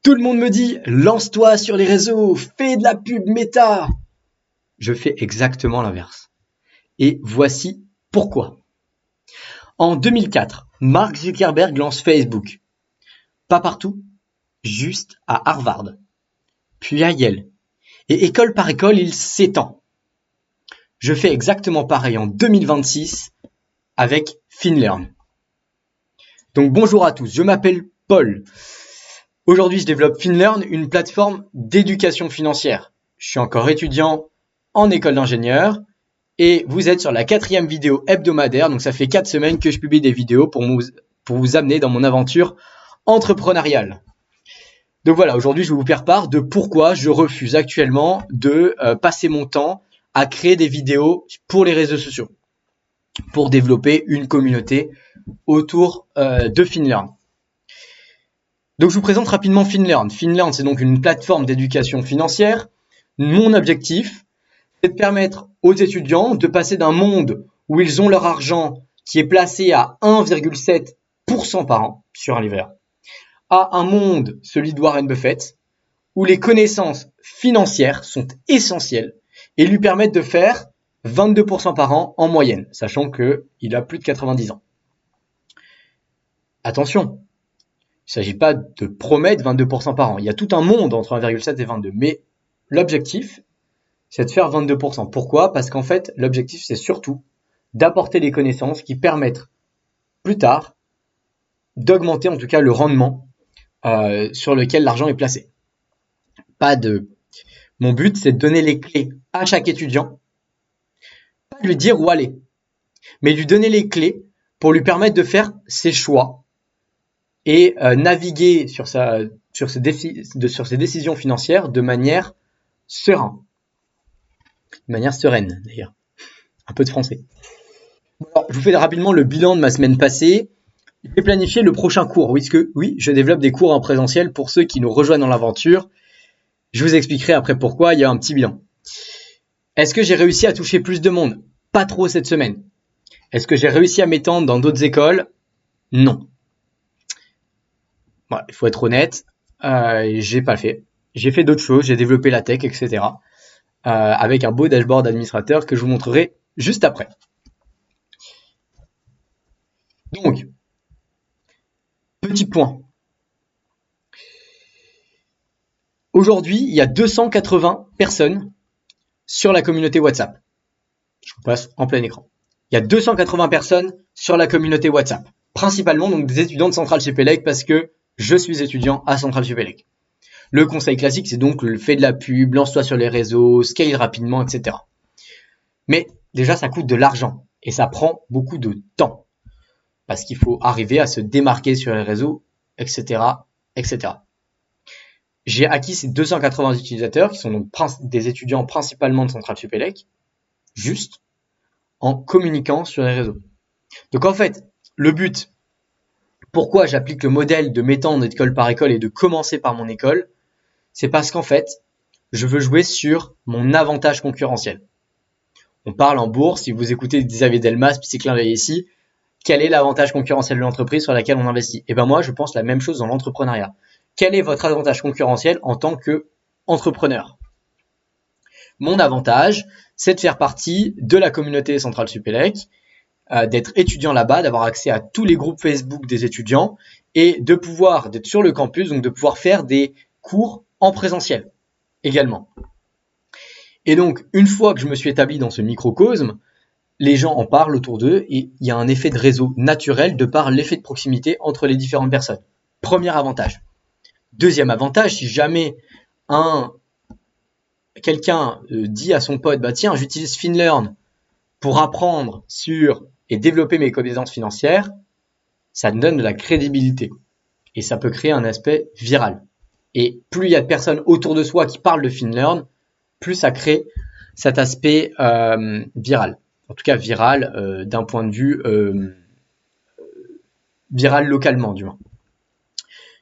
Tout le monde me dit, lance-toi sur les réseaux, fais de la pub méta. Je fais exactement l'inverse. Et voici pourquoi. En 2004, Mark Zuckerberg lance Facebook. Pas partout, juste à Harvard, puis à Yale. Et école par école, il s'étend. Je fais exactement pareil en 2026 avec FinLearn. Donc bonjour à tous, je m'appelle Paul. Aujourd'hui, je développe FinLearn, une plateforme d'éducation financière. Je suis encore étudiant en école d'ingénieur et vous êtes sur la 4e vidéo hebdomadaire. Donc ça fait 4 semaines que je publie des vidéos pour vous amener dans mon aventure entrepreneuriale. Donc voilà, aujourd'hui, je vais vous faire part de pourquoi je refuse actuellement de passer mon temps à créer des vidéos pour les réseaux sociaux, pour développer une communauté autour de FinLearn. Donc je vous présente rapidement FinLearn. FinLearn, c'est donc une plateforme d'éducation financière. Mon objectif, c'est de permettre aux étudiants de passer d'un monde où ils ont leur argent qui est placé à 1,7% par an sur un livret A, à un monde, celui de Warren Buffett, où les connaissances financières sont essentielles et lui permettent de faire 22% par an en moyenne, sachant qu'il a plus de 90 ans. Attention, il ne s'agit pas de promettre 22% par an. Il y a tout un monde entre 1,7 et 22. Mais l'objectif, c'est de faire 22%. Pourquoi ? Parce qu'en fait, l'objectif, c'est surtout d'apporter les connaissances qui permettent plus tard d'augmenter en tout cas le rendement sur lequel l'argent est placé. Mon but, c'est de donner les clés à chaque étudiant, pas de lui dire où aller, mais lui donner les clés pour lui permettre de faire ses choix et naviguer sur ses décisions financières de manière sereine. De manière sereine, d'ailleurs. Un peu de français. Alors, je vous fais rapidement le bilan de ma semaine passée. J'ai planifié le prochain cours. Oui, je développe des cours en présentiel pour ceux qui nous rejoignent dans l'aventure. Je vous expliquerai après pourquoi. Il y a un petit bilan. Est-ce que j'ai réussi à toucher plus de monde ? Pas trop cette semaine. Est-ce que j'ai réussi à m'étendre dans d'autres écoles ? Non. Voilà, il faut être honnête. J'ai pas fait. J'ai fait d'autres choses. J'ai développé la tech, etc. Avec un beau dashboard administrateur que je vous montrerai juste après. Donc, petit point. Aujourd'hui, il y a 280 personnes sur la communauté WhatsApp. Je vous passe en plein écran. Il y a 280 personnes sur la communauté WhatsApp. Principalement donc des étudiants de Centrale Supélec parce que je suis étudiant à Centrale Supélec. Le conseil classique, c'est donc le fait de la pub, lance-toi sur les réseaux, scale rapidement, etc. Mais déjà, ça coûte de l'argent et ça prend beaucoup de temps parce qu'il faut arriver à se démarquer sur les réseaux, etc., etc. J'ai acquis ces 280 utilisateurs qui sont donc des étudiants principalement de Centrale Supélec, juste en communiquant sur les réseaux. Donc en fait, le but, pourquoi j'applique le modèle de m'étendre école par école et de commencer par mon école, c'est parce qu'en fait, je veux jouer sur mon avantage concurrentiel. On parle en bourse, si vous écoutez Xavier Delmas, puis c'est clin d'œil ici, quel est l'avantage concurrentiel de l'entreprise sur laquelle on investit ? Et ben moi, je pense la même chose dans l'entrepreneuriat. Quel est votre avantage concurrentiel en tant qu'entrepreneur ? Mon avantage, c'est de faire partie de la communauté Centrale Supélec, d'être étudiant là-bas, d'avoir accès à tous les groupes Facebook des étudiants et d'être sur le campus, donc de pouvoir faire des cours en présentiel également. Et donc, une fois que je me suis établi dans ce microcosme, les gens en parlent autour d'eux et il y a un effet de réseau naturel de par l'effet de proximité entre les différentes personnes. Premier avantage. Deuxième avantage, si jamais quelqu'un dit à son pote, tiens, j'utilise FinLearn pour apprendre sur et développer mes connaissances financières, ça donne de la crédibilité et ça peut créer un aspect viral. Et plus il y a de personnes autour de soi qui parlent de FinLearn, plus ça crée cet aspect viral. En tout cas viral d'un point de vue viral localement du moins.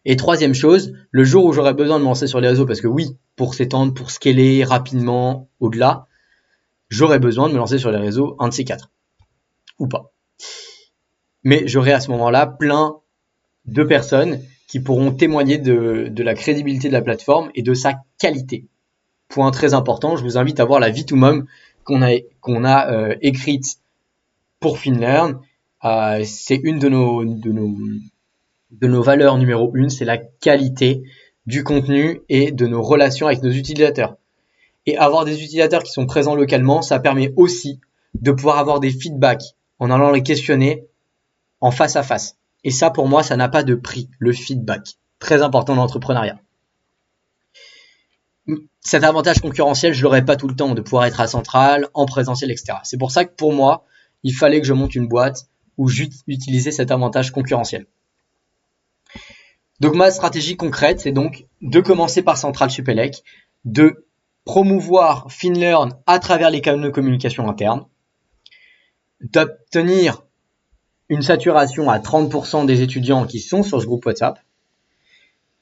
Et troisième chose, le jour où j'aurai besoin de me lancer sur les réseaux, parce que oui, pour s'étendre, pour scaler rapidement au-delà, j'aurai besoin de me lancer sur les réseaux, un de ces quatre. Ou pas. Mais j'aurai à ce moment-là plein de personnes qui pourront témoigner de la crédibilité de la plateforme et de sa qualité. Point très important, je vous invite à voir la V2Mom qu'on a écrite pour FinLearn. C'est une de nos valeurs numéro 1, c'est la qualité du contenu et de nos relations avec nos utilisateurs. Et avoir des utilisateurs qui sont présents localement, ça permet aussi de pouvoir avoir des feedbacks en allant les questionner en face à face. Et ça, pour moi, ça n'a pas de prix, le feedback. Très important dans l'entrepreneuriat. Cet avantage concurrentiel, je l'aurais pas tout le temps de pouvoir être à Centrale, en présentiel, etc. C'est pour ça que pour moi, il fallait que je monte une boîte où j'utilisais cet avantage concurrentiel. Donc ma stratégie concrète, c'est donc de commencer par Centrale Supélec, de promouvoir FinLearn à travers les canaux de communication internes, d'obtenir une saturation à 30% des étudiants qui sont sur ce groupe WhatsApp,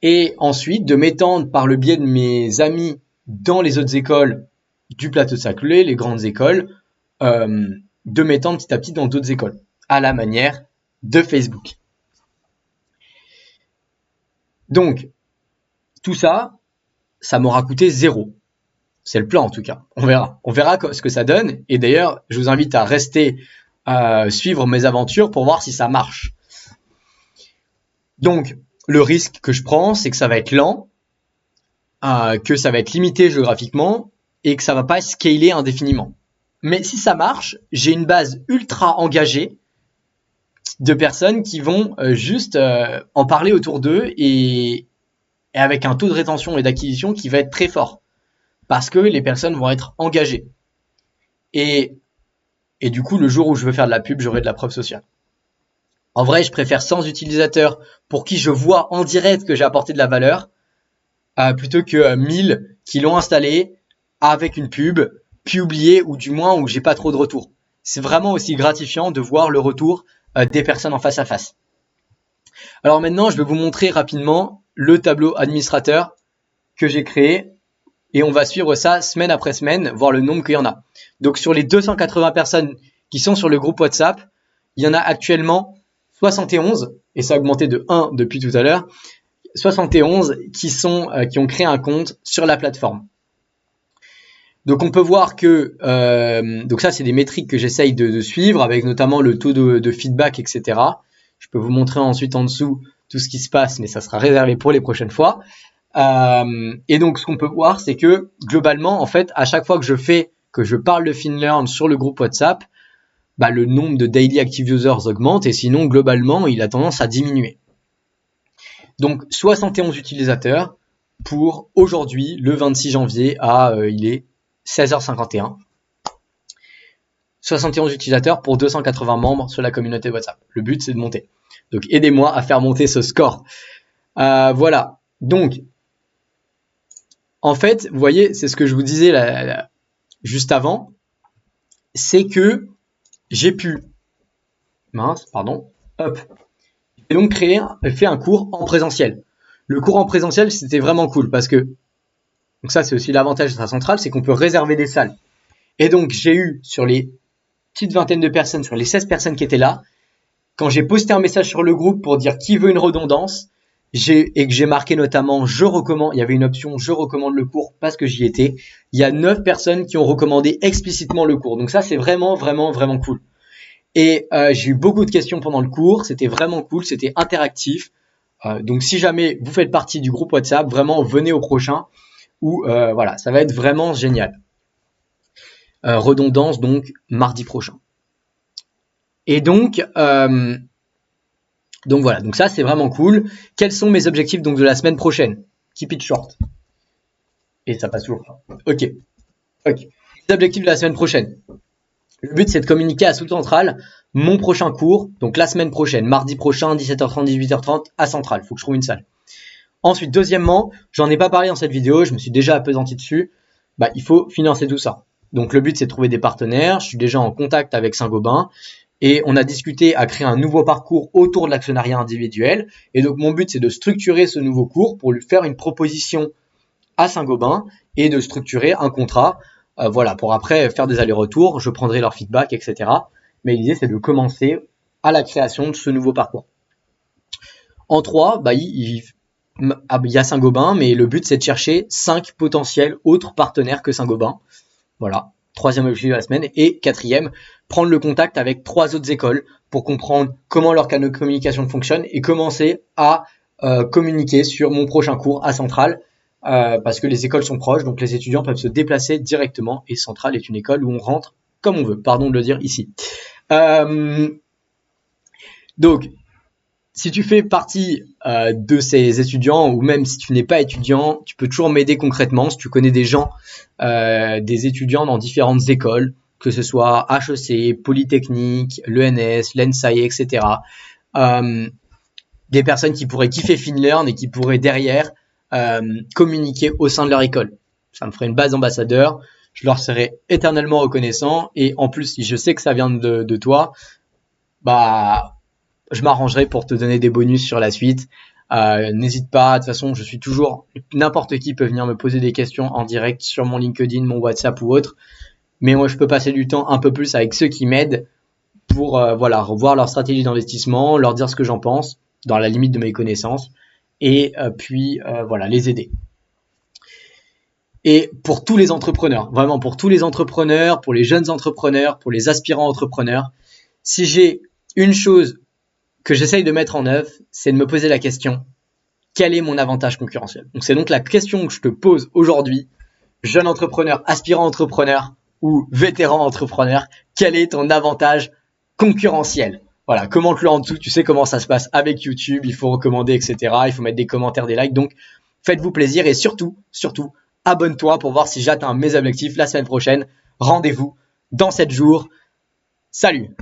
et ensuite de m'étendre par le biais de mes amis dans les autres écoles du plateau de Saclay, les grandes écoles, de m'étendre petit à petit dans d'autres écoles, à la manière de Facebook. Donc, tout ça, ça m'aura coûté 0. C'est le plan en tout cas. On verra ce que ça donne. Et d'ailleurs, je vous invite à rester suivre mes aventures pour voir si ça marche. Donc, le risque que je prends, c'est que ça va être lent, que ça va être limité géographiquement et que ça va pas scaler indéfiniment. Mais si ça marche, j'ai une base ultra engagée de personnes qui vont juste en parler autour d'eux et avec un taux de rétention et d'acquisition qui va être très fort parce que les personnes vont être engagées. Et du coup, le jour où je veux faire de la pub, j'aurai de la preuve sociale. En vrai, je préfère 100 utilisateurs pour qui je vois en direct que j'ai apporté de la valeur plutôt que 1000 qui l'ont installé avec une pub, puis oublié ou du moins où j'ai pas trop de retour. C'est vraiment aussi gratifiant de voir le retour des personnes en face à face. Alors maintenant, je vais vous montrer rapidement le tableau administrateur que j'ai créé et on va suivre ça semaine après semaine, voir le nombre qu'il y en a. Donc sur les 280 personnes qui sont sur le groupe WhatsApp, il y en a actuellement 71, et ça a augmenté de 1 depuis tout à l'heure, 71 qui ont créé un compte sur la plateforme. Donc on peut voir que, donc ça c'est des métriques que j'essaye de suivre, avec notamment le taux de feedback, etc. Je peux vous montrer ensuite en dessous tout ce qui se passe, mais ça sera réservé pour les prochaines fois. Et donc ce qu'on peut voir, c'est que globalement, en fait, à chaque fois que je parle de FinLearn sur le groupe WhatsApp, le nombre de daily active users augmente et sinon globalement il a tendance à diminuer. Donc 71 utilisateurs pour aujourd'hui le 26 janvier il est 16h51. 71 utilisateurs pour 280 membres sur la communauté WhatsApp. Le but c'est de monter. Donc aidez-moi à faire monter ce score. Voilà. Donc en fait, vous voyez, c'est ce que je vous disais juste avant, c'est que j'ai pu, et donc fait un cours en présentiel. Le cours en présentiel, c'était vraiment cool parce que, donc ça c'est aussi l'avantage de la centrale, c'est qu'on peut réserver des salles. Et donc j'ai eu sur les petites vingtaines de personnes, sur les 16 personnes qui étaient là, quand j'ai posté un message sur le groupe pour dire qui veut une redondance, et que j'ai marqué notamment je recommande, il y avait une option je recommande le cours parce que j'y étais, il y a 9 personnes qui ont recommandé explicitement le cours. Donc ça c'est vraiment cool. Et j'ai eu beaucoup de questions pendant le cours, c'était vraiment cool, c'était interactif. Donc si jamais vous faites partie du groupe WhatsApp, vraiment venez au prochain où voilà, ça va être vraiment génial. Redondance donc mardi prochain. Et donc voilà, donc ça c'est vraiment cool. Quels sont mes objectifs donc de la semaine prochaine? Keep it short. Et ça passe toujours pas. Ok. Les objectifs de la semaine prochaine. Le but c'est de communiquer à Soul Central mon prochain cours, donc la semaine prochaine, mardi prochain, 17h30, 18h30 à Centrale. Faut que je trouve une salle. Ensuite, deuxièmement, j'en ai pas parlé dans cette vidéo, je me suis déjà appesanti dessus. Il faut financer tout ça. Donc le but c'est de trouver des partenaires. Je suis déjà en contact avec Saint-Gobain. Et on a discuté à créer un nouveau parcours autour de l'actionnariat individuel. Et donc, mon but, c'est de structurer ce nouveau cours pour lui faire une proposition à Saint-Gobain et de structurer un contrat, pour après faire des allers-retours. Je prendrai leur feedback, etc. Mais l'idée, c'est de commencer à la création de ce nouveau parcours. En 3, bah, il y a Saint-Gobain, mais le but c'est de chercher 5 potentiels autres partenaires que Saint-Gobain. Voilà, 3e objectif de la semaine. Et 4e, prendre le contact avec 3 autres écoles pour comprendre comment leur canal de communication fonctionne et commencer à communiquer sur mon prochain cours à Centrale, parce que les écoles sont proches, donc les étudiants peuvent se déplacer directement, et Centrale est une école où on rentre comme on veut, pardon de le dire ici. Donc, si tu fais partie de ces étudiants, ou même si tu n'es pas étudiant, tu peux toujours m'aider concrètement. Si tu connais des gens, des étudiants dans différentes écoles, que ce soit HEC, Polytechnique, l'ENS, l'ENSAI, etc. Des personnes qui pourraient kiffer FinLearn et qui pourraient derrière communiquer au sein de leur école. Ça me ferait une base d'ambassadeurs. Je leur serai éternellement reconnaissant. Et en plus, si je sais que ça vient de toi, bah, je m'arrangerai pour te donner des bonus sur la suite. N'hésite pas, de toute façon, je suis toujours, n'importe qui peut venir me poser des questions en direct sur mon LinkedIn, mon WhatsApp ou autre. Mais moi, je peux passer du temps un peu plus avec ceux qui m'aident pour revoir leur stratégie d'investissement, leur dire ce que j'en pense, dans la limite de mes connaissances, et puis les aider. Et pour tous les entrepreneurs, vraiment pour tous les entrepreneurs, pour les jeunes entrepreneurs, pour les aspirants entrepreneurs, si j'ai une chose que j'essaye de mettre en œuvre, c'est de me poser la question, quel est mon avantage concurrentiel? Donc c'est donc la question que je te pose aujourd'hui, jeune entrepreneur, aspirant entrepreneur ou vétéran entrepreneur, quel est ton avantage concurrentiel? Voilà, commente-le en dessous, tu sais comment ça se passe avec YouTube, il faut recommander, etc. Il faut mettre des commentaires, des likes, donc faites-vous plaisir et surtout, abonne-toi pour voir si j'atteins mes objectifs la semaine prochaine. Rendez-vous dans 7 jours. Salut!